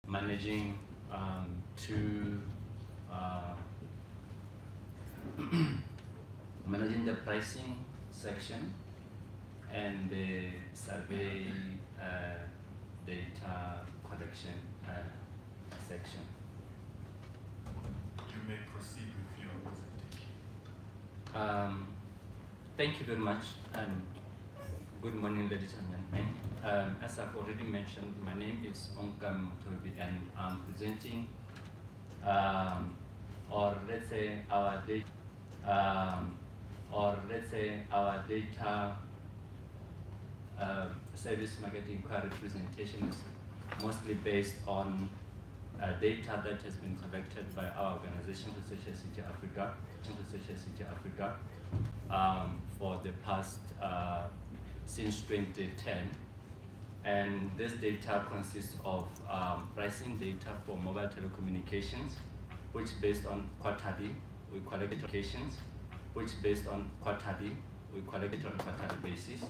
managing two managing the pricing section and the survey data collection section. You may proceed with your presentation. Thank you very much, and good morning, ladies and gentlemen. As I've already mentioned, my name is Onkam Tobi, and I'm presenting, or let's say our data, service marketing inquiry presentation is mostly based on data that has been collected by our organization, Pretoria City Africa, for the past since 2010. And this data consists of pricing data for mobile telecommunications, which based on quarterly, we collect applications, which based on quarterly, we collect it on a quarterly basis.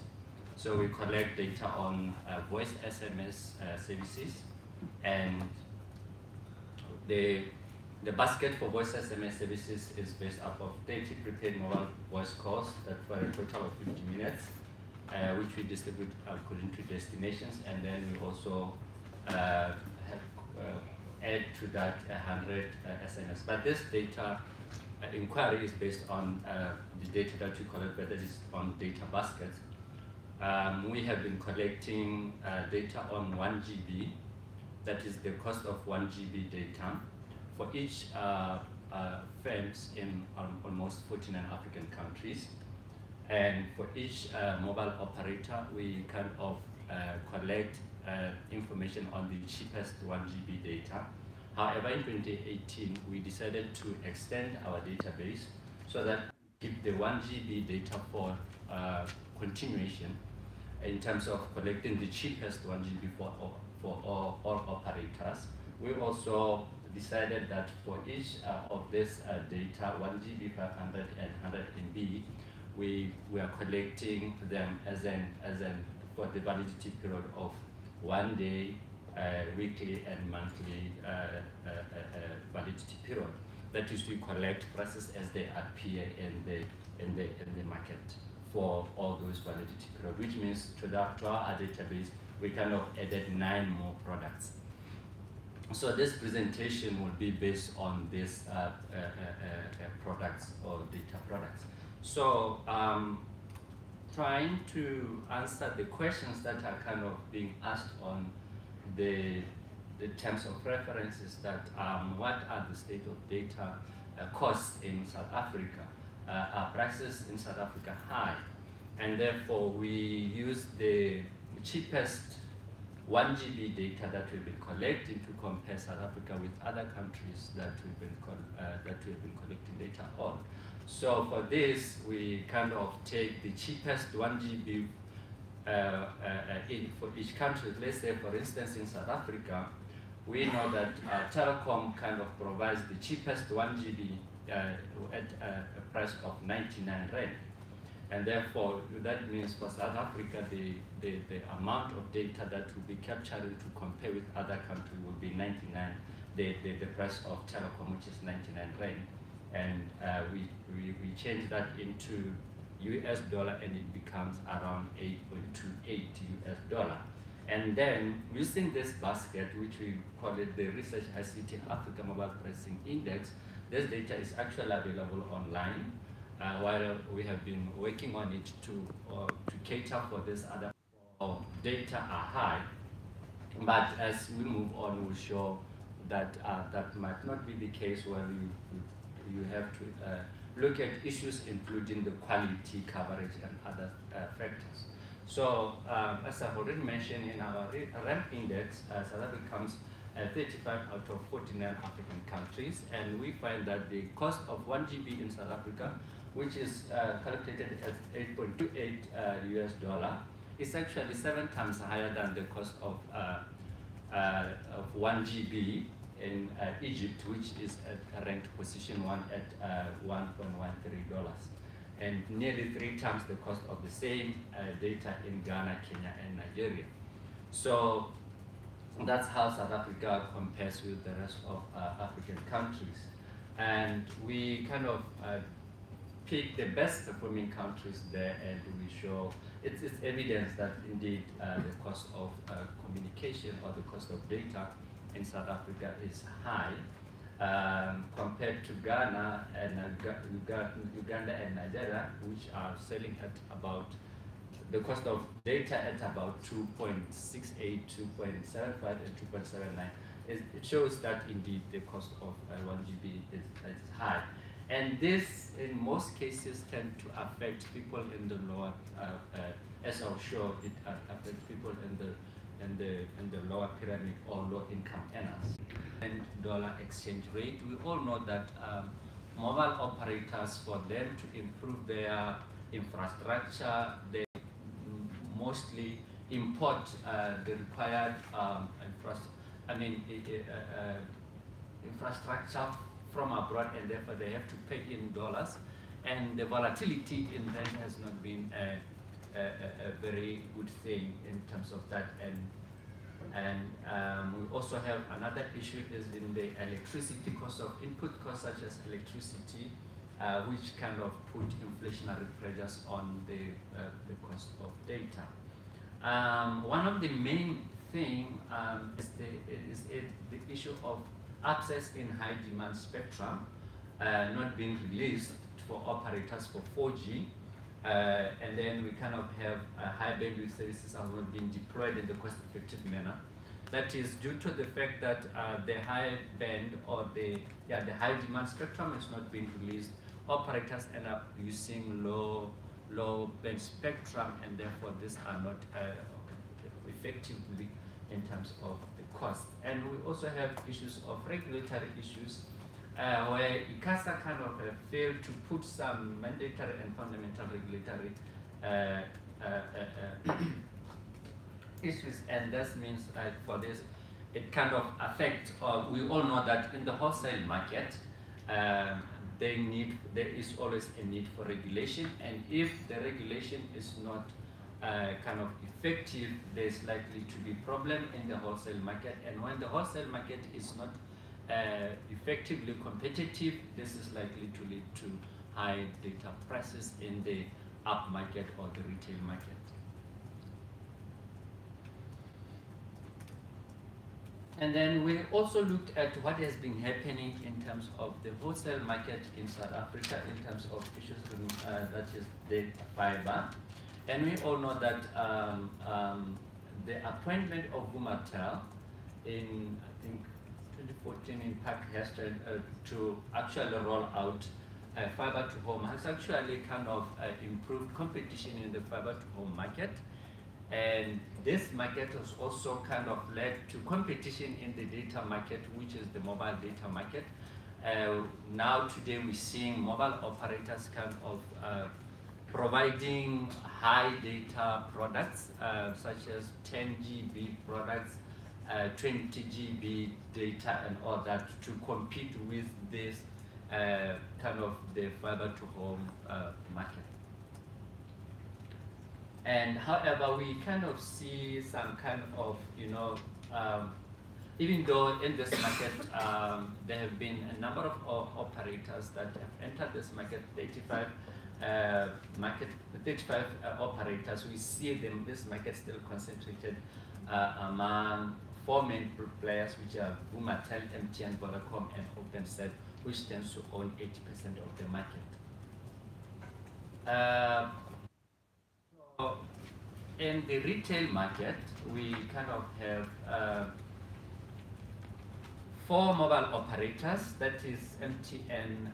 So we collect data on voice SMS services, and the basket for voice SMS services is based up of 30 prepaid mobile voice calls that for a total of 50 minutes, which we distribute according to destinations, and then we also add to that 100 SMS. But this data inquiry is based on the data that we collect, whether it's on data baskets. We have been collecting data on 1 GB, that is the cost of 1 GB data for each firms in almost 49 African countries. And for each mobile operator, we kind of collect information on the cheapest 1 GB data. However, in 2018, we decided to extend our database so that we keep the 1 GB data for continuation in terms of collecting the cheapest 1 GB for all operators. We also decided that for each of this data, 1 GB, 500 and 100 MB, we are collecting them as for the validity period of 1 day, weekly and monthly validity period. That is, we collect prices as they appear in the market for all those validity period, which means to our database we kind of added 9 more products. So this presentation will be based on these products or data products. So trying to answer the questions that are kind of being asked on the terms of references, that what are the state of data costs in South Africa? Are prices in South Africa high? And therefore we use the cheapest 1 GB data that we've been collecting to compare South Africa with other countries that we've been collecting data on. So for this, we kind of take the cheapest 1 GB in for each country. Let's say, for instance, in South Africa, we know that Telecom kind of provides the cheapest 1 GB at a price of 99 rand. And therefore, that means for South Africa, the amount of data that will be capturing to compare with other countries will be 99, the price of Telecom, which is 99 rand. And we change that into US dollar, and it becomes around 8.28 US dollar. And then using this basket, which we call it the Research ICT Africa Mobile Pricing Index, this data is actually available online. While we have been working on it to cater for this other data are high, but as we move on, we'll show that that might not be the case, where you have to look at issues including the quality, coverage, and other factors. So as I've already mentioned, in our RAMP index, South Africa comes 35 out of 49 African countries, and we find that the cost of 1 GB in South Africa, which is calculated at 8.28 US dollar, is actually 7 times higher than the cost of 1 GB in Egypt, which is at ranked position 1 at $1.13, and nearly 3 times the cost of the same data in Ghana, Kenya, and Nigeria. So That's how South Africa compares with the rest of African countries. And we kind of pick the best performing countries there, and we show it's evidence that indeed the cost of communication or the cost of data in South Africa is high compared to Ghana and Uganda and Nigeria, which are selling at about the cost of data at about 2.68, 2.75, and 2.79. It shows that indeed the cost of 1 GB is high. And this, in most cases, tend to affect people in the lower, as I'll show, it affects people in the lower pyramid or low income earners. And dollar exchange rate, we all know that mobile operators, for them to improve their infrastructure, they mostly import the required infrastructure from abroad, and therefore they have to pay in dollars, and the volatility in them has not been a very good thing in terms of that. And we also have another issue is in the electricity cost of input costs such as electricity, which kind of put inflationary pressures on the cost of data. One of the main things is the issue of access in high demand spectrum not being released for operators for 4G. And then we kind of have high bandwidth services are not being deployed in the cost-effective manner. That is due to the fact that the high band or the high demand spectrum is not being released. Operators end up using low band spectrum, and therefore these are not effectively in terms of the cost. And we also have issues of regulatory issues where ICASA kind of failed to put some mandatory and fundamental regulatory issues, and that means for this, it kind of affects, we all know that in the wholesale market, there is always a need for regulation, and if the regulation is not kind of effective, there's likely to be problem in the wholesale market, and when the wholesale market is not effectively competitive, this is likely to lead to high data prices in the up market or the retail market. And then we also looked at what has been happening in terms of the wholesale market in South Africa in terms of issues that is the fiber. And we all know that the appointment of Vumatel in, I think, 2014 in Pakistan to actually roll out fiber to home has actually kind of improved competition in the fiber to home market. And this market has also kind of led to competition in the data market, which is the mobile data market. Now today we're seeing mobile operators kind of providing high data products such as 10 GB products, 20 GB data and all that to compete with this kind of the fiber to home market. And however, we kind of see some kind of, even though in this market there have been a number of operators that have entered this market, 35 operators, we see this market still concentrated among 4 main players, which are Vumatel, MTN, Vodacom, and Openset, which tends to own 80% of the market. So in the retail market, we kind of have 4 mobile operators, that is MTN,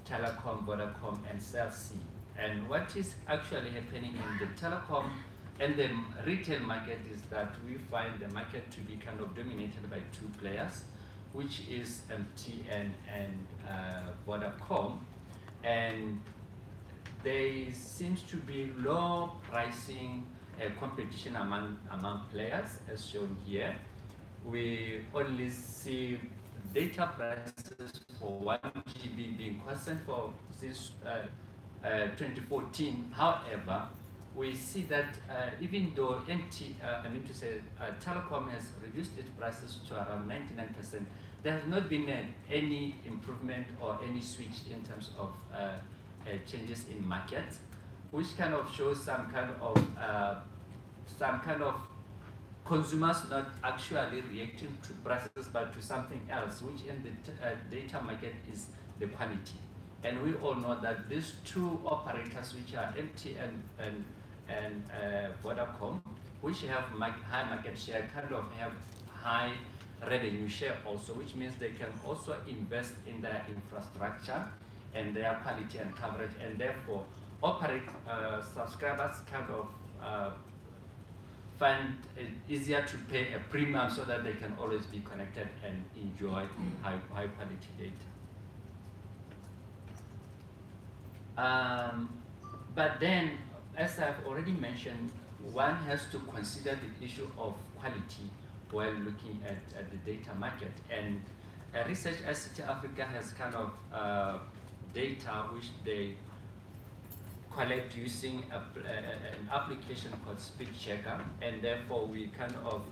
Telecom, Vodacom, and Cell C. And what is actually happening in the telecom and the retail market is that we find the market to be kind of dominated by 2 players, which is MTN and Vodacom. And there seems to be low pricing competition among players, as shown here. We only see data prices for 1 GB being constant for since 2014. However, we see that even though telecom has reduced its prices to around 99%, there has not been any improvement or any switch in terms of changes in markets, which kind of shows some kind of consumers not actually reacting to prices but to something else, which in the data market is the quality. And we all know that these two operators, which are MTN and Vodacom, which have high market share, kind of have high revenue share also, which means they can also invest in their infrastructure and their quality and coverage, and therefore subscribers kind of find it easier to pay a premium so that they can always be connected and enjoy high quality data. But then, as I've already mentioned, one has to consider the issue of quality while looking at the data market. And Research ICT Africa has kind of data which they collect using an application called Speed Checker, and therefore we kind of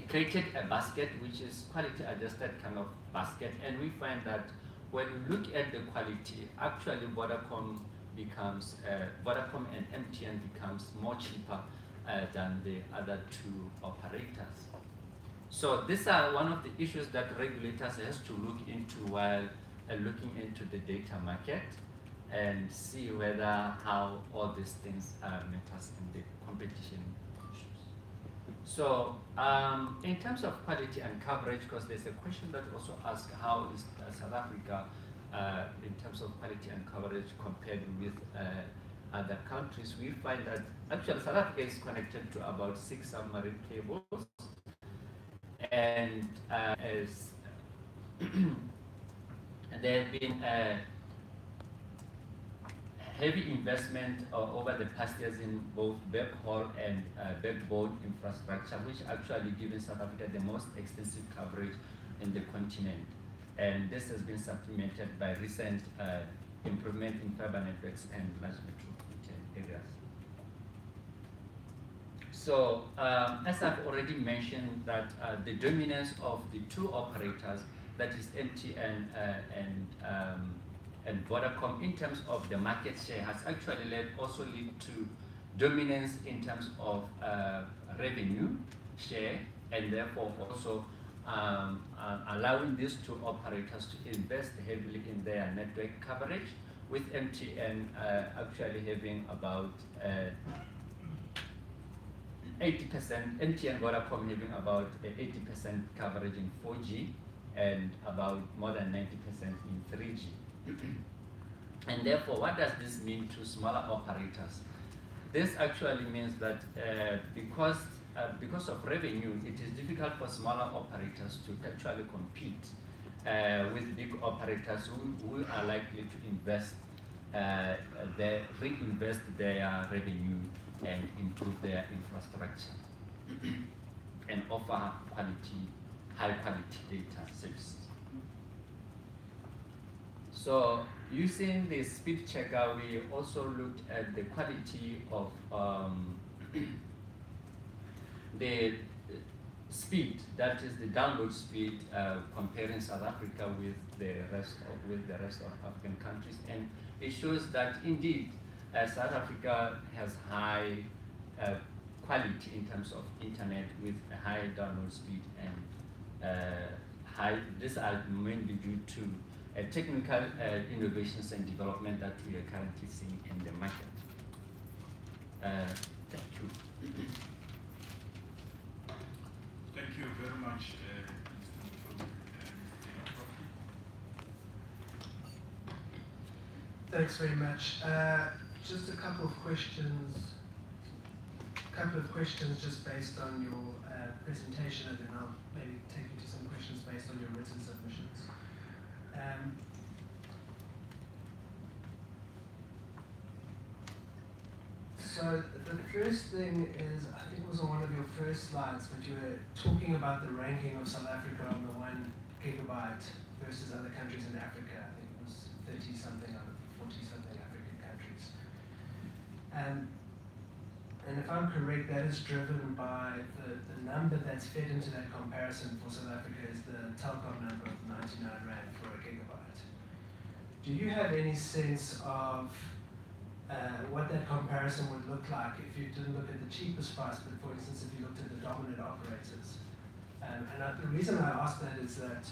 created a basket which is quality adjusted kind of basket, and we find that when we look at the quality, actually Vodacom and MTN becomes more cheaper than the other two operators. So these are one of the issues that regulators has to look into while looking into the data market, and see whether how all these things matters in the competition issues. So in terms of quality and coverage, because there's a question that also asks how is South Africa in terms of quality and coverage compared with other countries, we find that actually South Africa is connected to about 6 submarine cables, and as there have been heavy investment over the past years in both backhaul and backbone infrastructure, which actually given South Africa the most extensive coverage in the continent. And this has been supplemented by recent improvement in fiber networks and large metropolitan areas. So, as I've already mentioned, that the dominance of the two operators, that is MTN and Vodacom, in terms of the market share, has actually led to dominance in terms of revenue share, and therefore also allowing these two operators to invest heavily in their network coverage, with MTN actually having about 80%, MTN Vodacom having about 80% coverage in 4G and about more than 90% in 3G. And therefore, what does this mean to smaller operators? This actually means that because of revenue, it is difficult for smaller operators to actually compete with big operators who are likely to reinvest their revenue and improve their infrastructure and offer high quality data services. So using the Speed Checker, we also looked at the quality of the speed, that is the download speed, comparing South Africa with the rest of African countries, and it shows that indeed South Africa has high quality in terms of internet, with a high download speed, and these are mainly due to technical innovations and development that we are currently seeing in the market. Thank you. Thank you very much, Thanks very much. Just a couple of questions just based on your presentation, and then I'll maybe take you to some questions based on your written submissions. So the first thing is, I think it was on one of your first slides, but you were talking about the ranking of South Africa on the 1 gigabyte versus other countries in Africa. I think it was 30 something out of 40 something African countries. And if I'm correct, that is driven by the number that's fed into that comparison for South Africa is the telecom number of 99 Rand for a gigabyte. Do you have any sense of what that comparison would look like if you didn't look at the cheapest price, but for instance, if you looked at the dominant operators? The reason I ask that is that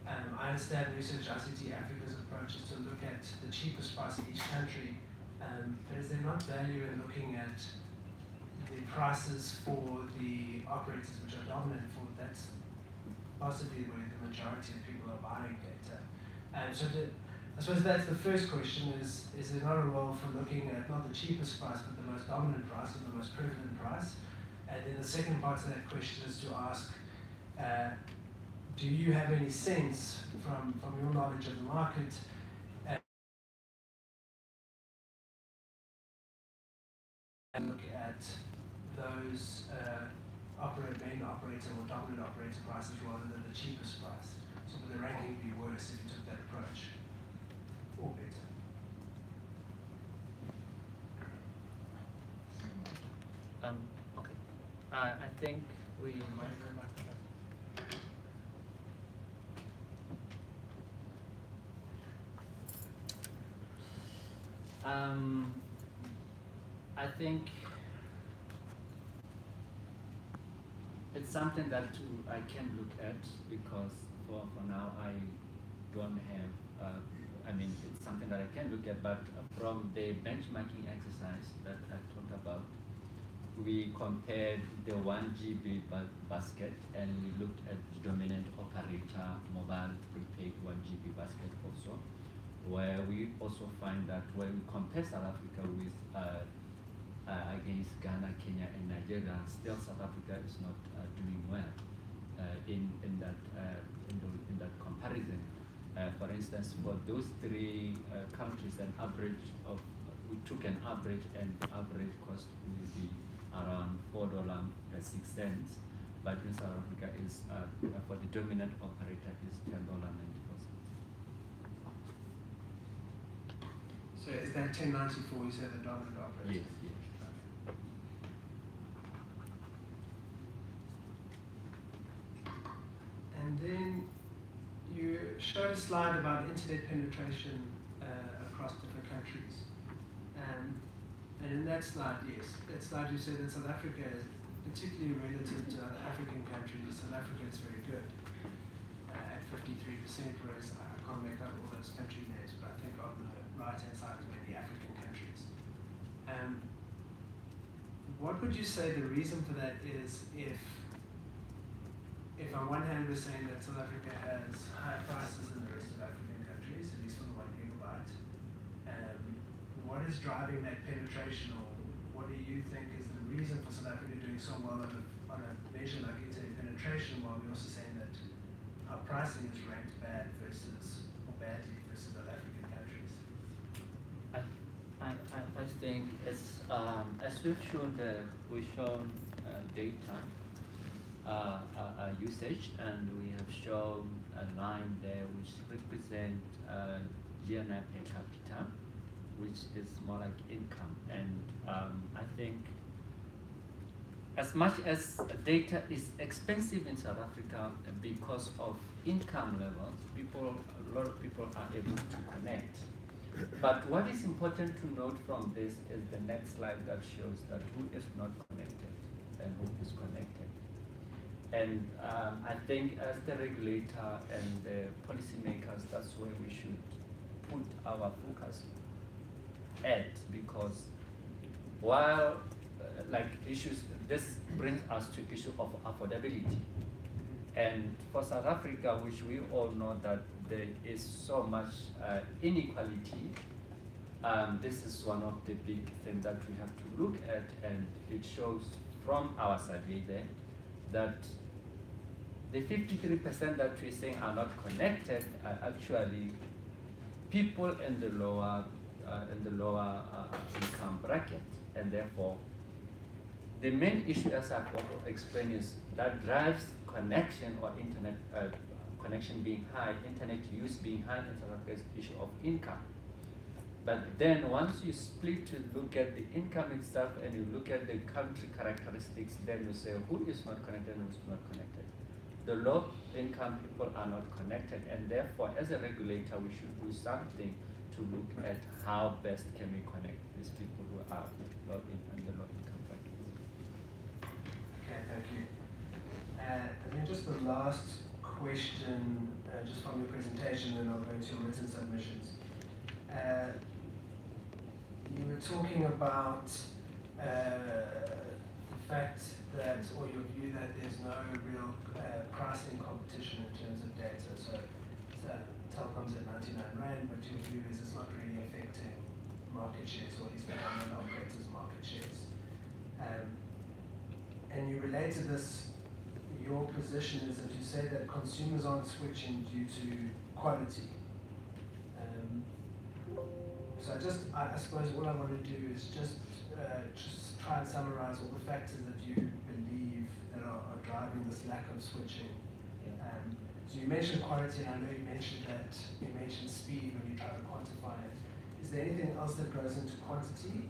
I understand Research ICT Africa's approach is to look at the cheapest price in each country, but is there not value in looking at the prices for the operators which are dominant for that's possibly where the majority of people are buying data? I suppose that's the first question is there not a role for looking at not the cheapest price but the most dominant price and the most prevalent price? And then the second part of that question is to ask, do you have any sense from your knowledge of the market and look at those main operator or dominant operator prices rather than the cheapest price? So would the ranking be worse if you took that approach, or better? Okay. I think we. I think it's something that I can look at because for now I don't have, it's something that I can look at, but from the benchmarking exercise that I talked about, we compared the 1 GB basket and we looked at the dominant operator mobile prepaid 1 GB basket also, where we also find that when we compare South Africa with against Ghana, Kenya, and Nigeria, still South Africa is not doing well in that comparison. For instance, for those three countries, we took an average, and the average cost will be around $4.06, but in South Africa is for the dominant operator is $10.94. So is that 1094 you said the dominant operator? Yes, yes. And then you showed a slide about internet penetration across different countries. And in that slide, you said that South Africa is, particularly relative to other African countries, South Africa is very good at 53%, whereas I can't make out all those country names, but I think on the right-hand side is maybe African countries. What would you say the reason for that is if on one hand we're saying that South Africa has higher prices than the rest of African countries, at least for the 1 gigabyte, what is driving that penetration, or what do you think is the reason for South Africa doing so well on a measure like internet penetration, while we're also saying that our pricing is ranked badly versus other African countries? I think it's as we've shown data usage, and we have shown a line there which represents GNI per capita, which is more like income. And I think as much as data is expensive in South Africa because of income levels, a lot of people are able to connect. But what is important to note from this is the next slide that shows that who is not connected and who is connected. And I think as the regulator and the policymakers, that's where we should put our focus at, because while this brings us to issue of affordability. And for South Africa, which we all know that there is so much inequality, this is one of the big things that we have to look at, and it shows from our survey there that the 53% that we're saying are not connected are actually people in the lower income bracket, and therefore the main issue, as I've explained, is that drives connection or internet connection being high, internet use being high in South Africa is the issue of income. But then once you split to look at the income itself and you look at the country characteristics, then you say who is not connected and who is not connected. The low income people are not connected, and therefore as a regulator we should do something to look at how best can we connect these people who are low in the low income brackets. Okay, thank you. And then just the last question, just from your presentation, and I'll go to your written submissions. You were talking about the fact that, or your view that there's no real pricing competition in terms of data. So telecom's at 99 Rand, but your view is it's not really affecting market shares, or at least the government operators' market shares. And you relate to this, your position is that you say that consumers aren't switching due to quality. So I suppose what I want to do is just try and summarize all the factors that you believe that are driving this lack of switching. So you mentioned quality, and I know you mentioned speed when you try to quantify it. Is there anything else that goes into quantity?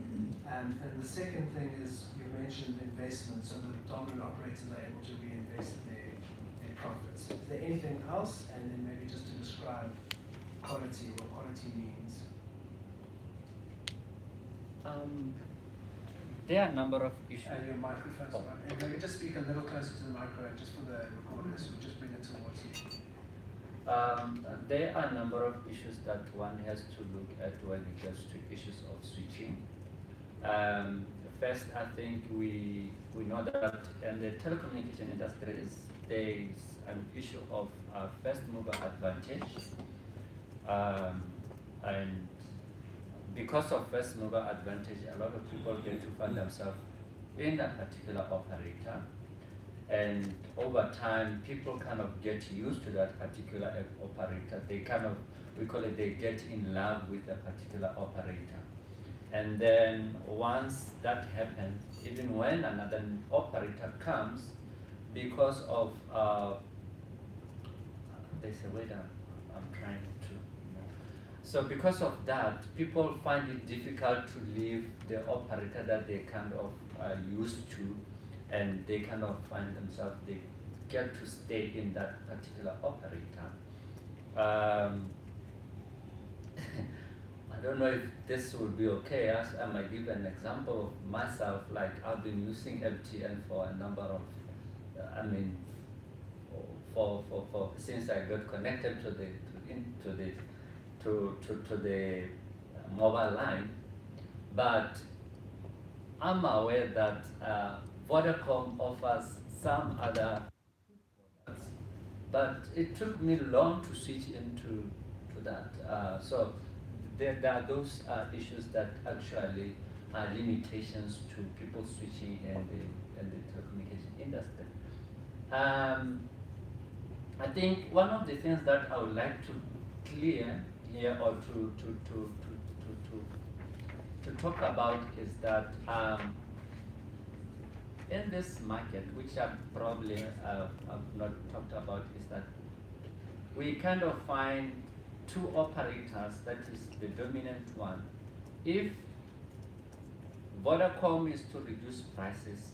And the second thing is you mentioned investment, so the dominant operators are able to reinvest their profits. Is there anything else? And then maybe just to describe quality, what quality means. There are a number of issues. And your microphone's on. And maybe just speak a little closer to the microphone, just for the recorders, we'll just bring it towards you. There are a number of issues that one has to look at when it gets to issues of switching. First, I think we know that in the telecommunication industry there is an issue of first mover advantage, and because of first mover advantage, a lot of people get to find themselves in a particular operator, and over time people kind of get used to that particular operator. They kind of, we call it, they get in love with a particular operator. And then once that happens, even when another operator comes, because of there's a way that I'm trying to. So because of that, people find it difficult to leave the operator that they kind of used to, and they kind of find themselves, they get to stay in that particular operator. I don't know if this will be okay. I might give an example of myself. Like I've been using MTN for a number of, since I got connected to the mobile line, but I'm aware that Vodacom offers some other products, but it took me long to switch into that. So there are those issues that actually are limitations to people switching in the telecommunication industry. I think one of the things that I would like to clear here, or to talk about, is that in this market, which I probably have not talked about, is that we kind of find two operators, that is the dominant one. If Vodacom is to reduce prices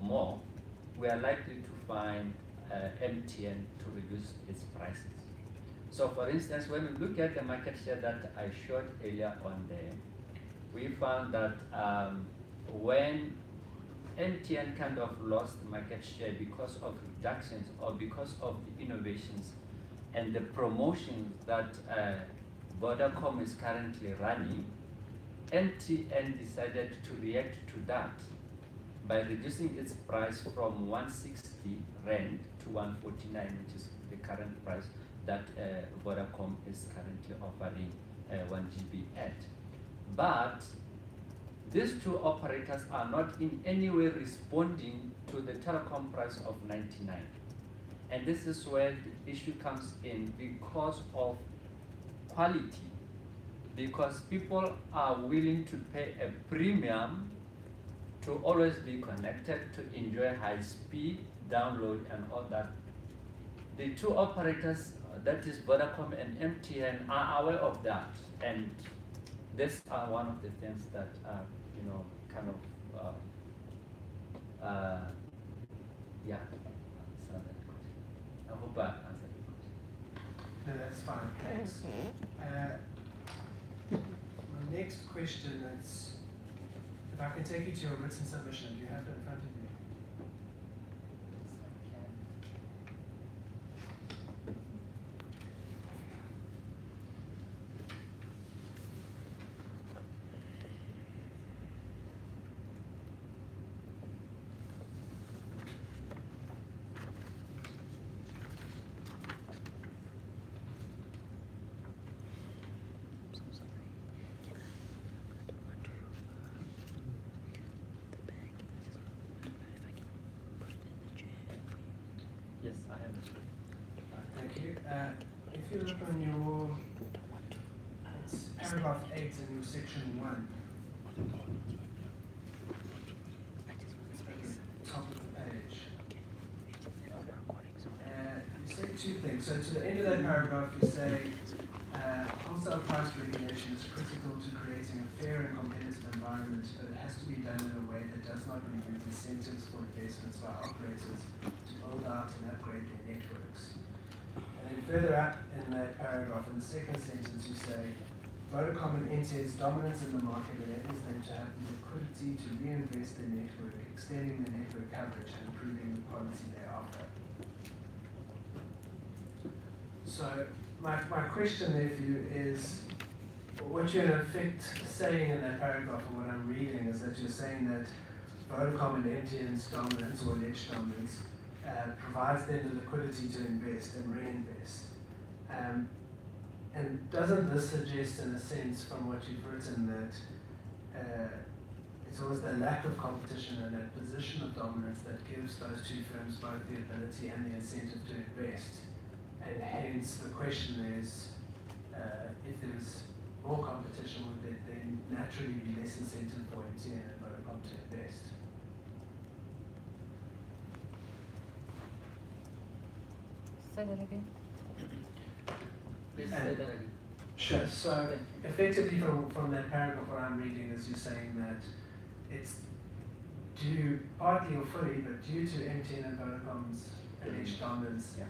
more, we are likely to find MTN to reduce its prices. So for instance, when we look at the market share that I showed earlier on there, we found that when MTN kind of lost market share because of reductions or because of the innovations and the promotions that Vodacom is currently running, MTN decided to react to that by reducing its price from 160 Rand to 149, which is the current price that Vodacom is currently offering 1 GB at. But these two operators are not in any way responding to the telecom price of 99. And this is where the issue comes in, because of quality. Because people are willing to pay a premium to always be connected, to enjoy high speed download and all that. The two operators, that is Vodacom and MTN, are aware of that, and these are one of the things that you know, kind of yeah. So that question. I hope I answered the question. No, that's fine, thanks. My next question is, if I can take you to your written submission, do you have that in front of you? Yes, I have it. Thank you. If you look on your it's paragraph 8 in your section 1, top of the page, you say two things. So to the end of that paragraph, you say wholesale price regulation is critical to creating a fair and competitive environment, but it has to be done in a way that does not remove incentives for investments by operators to build out and upgrade their networks. And then further up in that paragraph, in the second sentence, you say, Vodacom and MTN's dominance in the market enables them to have the liquidity to reinvest their network, extending their network coverage and improving the quality they offer. So my question there for you is, what you're in effect saying in that paragraph, and what I'm reading, is that you're saying that Vodacom and MTN's dominance, or alleged dominance, provides them the liquidity to invest and reinvest. And doesn't this suggest, in a sense, from what you've written, that it's always the lack of competition and that position of dominance that gives those two firms both the ability and the incentive to invest? And hence the question is, if there's more competition, would there then naturally be less incentive for MTN and Vodacom to invest? Say that again. Please say that again. Sure. So effectively from that paragraph, what I'm reading is you're saying that it's due, partly or fully, but due to MTN and Vodacom's alleged dominance, Yeah.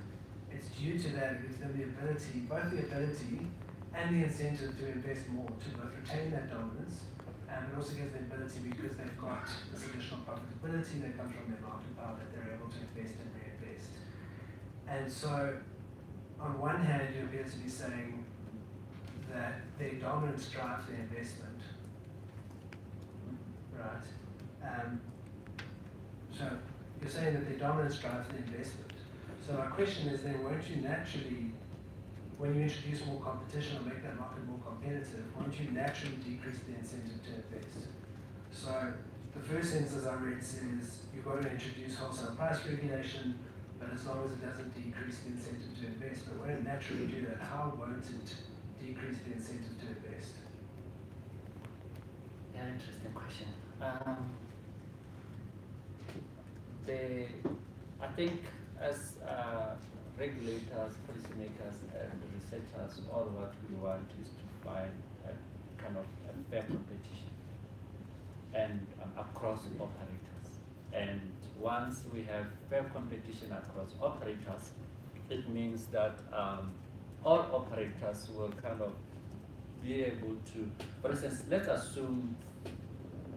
it's due to that it gives them the ability, both the ability and the incentive to invest more, to both retain that dominance, and it also gives the ability, because they've got this additional profitability that comes from their market power, that they're able to invest and reinvest. And so, on one hand, you appear to be saying that their dominance drives their investment, right? So you're saying that their dominance drives the investment. So my question is then, won't you naturally, when you introduce more competition or make that market more competitive, won't you naturally decrease the incentive to invest? So the first sentence, as I read, says you've got to introduce wholesale price regulation, but as long as it doesn't decrease the incentive to invest. But when it naturally do that, how won't it decrease the incentive to invest? Yeah, interesting question. I think as regulators, policymakers, and researchers, all what we want is to find a kind of a fair competition and across operators. And once we have fair competition across operators, it means that all operators will kind of be able to, for instance, let's assume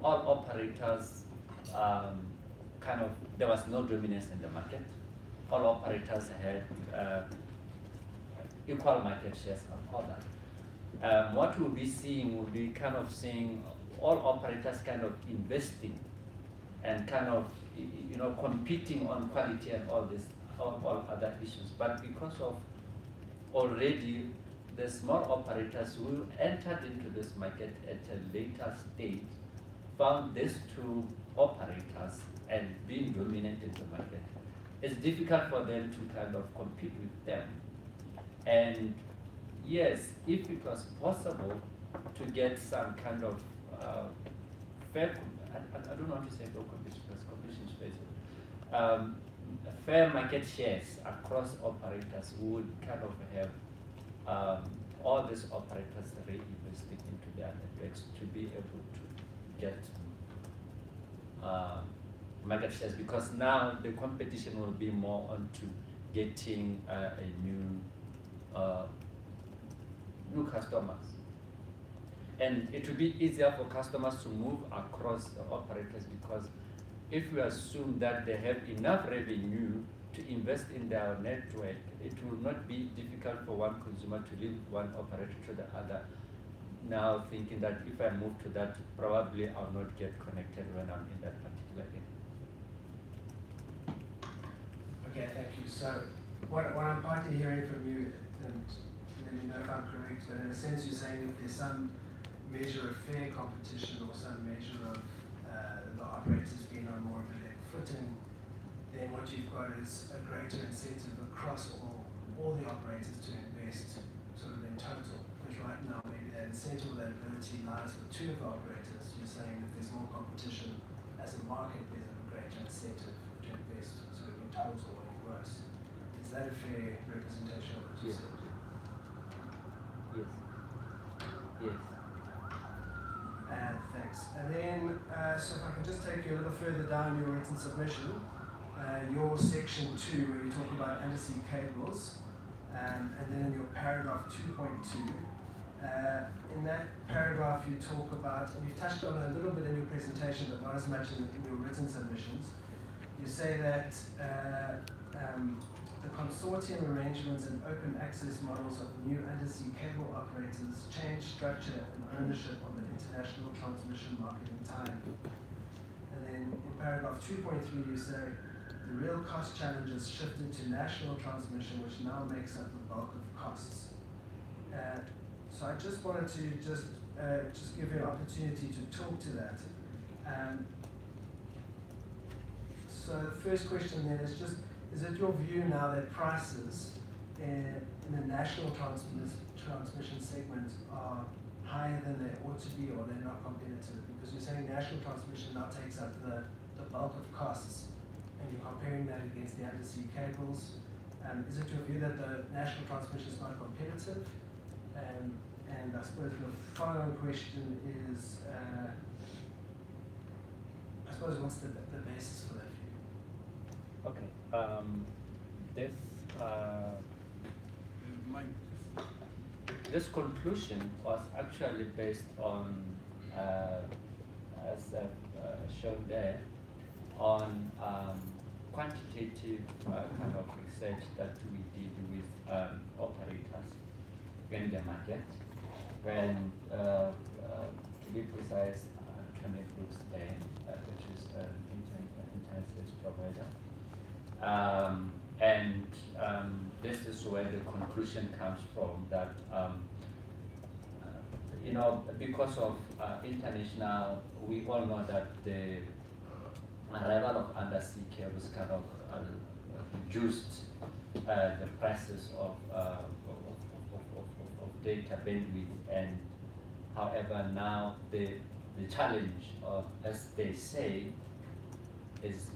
all operators kind of, there was no dominance in the market. All operators had equal market shares and all that. What we'll be seeing will be kind of seeing all operators kind of investing and kind of, you know, competing on quality and all this, all other issues. But because of already the small operators who entered into this market at a later stage found these two operators and being dominant in the market, it's difficult for them to kind of compete with them. And yes, if it was possible to get some kind of fair, I don't want to say fair competition because competition space, fair market shares across operators would kind of have all these operators reinvesting into their networks to be able to get market shares, because now the competition will be more onto getting new customers. And it will be easier for customers to move across the operators, because if we assume that they have enough revenue to invest in their network, it will not be difficult for one consumer to leave one operator to the other, now thinking that if I move to that, probably I'll not get connected when I'm in that particular area. Okay, thank you. So what I'm partly hearing from you, and let me know if I'm correct, but in a sense you're saying if there's some measure of fair competition or some measure of the operators being on more of a level footing, then what you've got is a greater incentive across all the operators to invest sort of in total. Because right now maybe that incentive or that ability lies with two of the operators. You're saying if there's more competition as a market, there's a greater incentive to invest sort of in total or in gross. Is that a fair representation of what you said? Yes. Yes. Thanks. And then, so if I can just take you a little further down your written submission, your section 2, where you talk about undersea cables, and then in your paragraph 2.2, in that paragraph you talk about, and you've touched on it a little bit in your presentation, but not as much in your written submissions. You say that the consortium arrangements and open access models of new undersea cable operators change structure and ownership of the international transmission market in time. And then in paragraph 2.3 you say the real cost challenges shifted to national transmission, which now makes up the bulk of costs. So I just wanted to just give you an opportunity to talk to that. So the first question then is just, is it your view now that prices in the national transmission segment are higher than they ought to be, or they're not competitive? Because you're saying national transmission now takes up the bulk of costs, and you're comparing that against the undersea cables. Is it your view that the national transmission is not competitive? And I suppose the following question is, I suppose what's the basis for that view? Okay. This conclusion was actually based on, as I've shown there, on quantitative kind of research that we did with operators in the market. When, to be precise, Connect Groups there, which is an internet service provider. This is where the conclusion comes from, that you know, because of international, we all know that the arrival of undersea cables kind of reduced the prices of data bandwidth, and however now the challenge of, as they say, is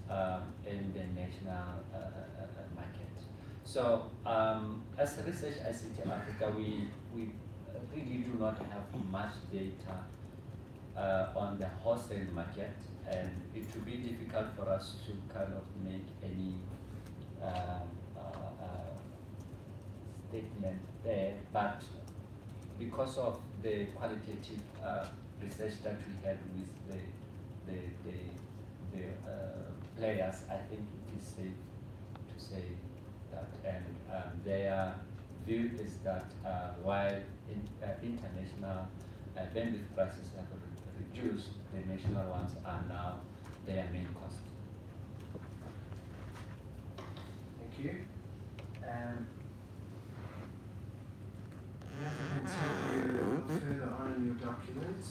in the national market. So as a research ICT Africa, we really do not have much data on the wholesale market, and it would be difficult for us to kind of make any statement there. But because of the qualitative research that we had with the players, I think it is safe to say that. And their view is that while international bandwidth prices have reduced, the national ones are now their main cost. Thank you. If I can take you further on in your documents.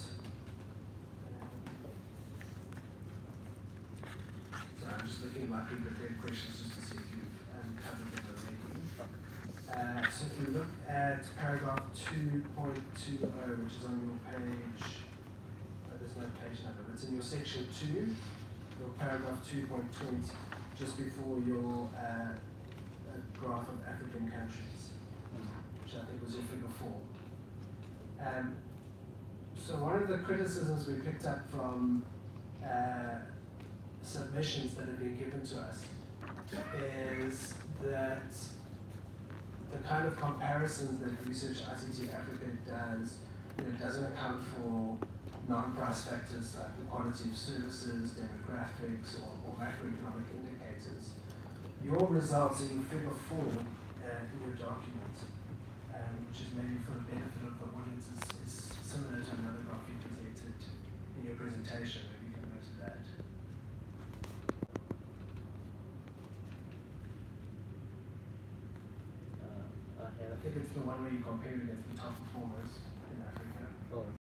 So I'm just looking at my pre-prepared questions just to see if you've covered them already. So if you look at paragraph 2.20, which is on your page, there's no page number, but it's in your section 2, your paragraph 2.20, just before your graph of African countries, which I think was your figure 4. So one of the criticisms we picked up from submissions that have been given to us is that the kind of comparisons that Research ICT Africa does, doesn't account for non-price factors like the quality of services, demographics, or macroeconomic indicators. Your results in figure 4 in your document, which is maybe for the benefit of the audience, is similar to another graph you presented in your presentation. Maybe you can go to that. I think it's the one where you compare against the top performers in Africa. Oh.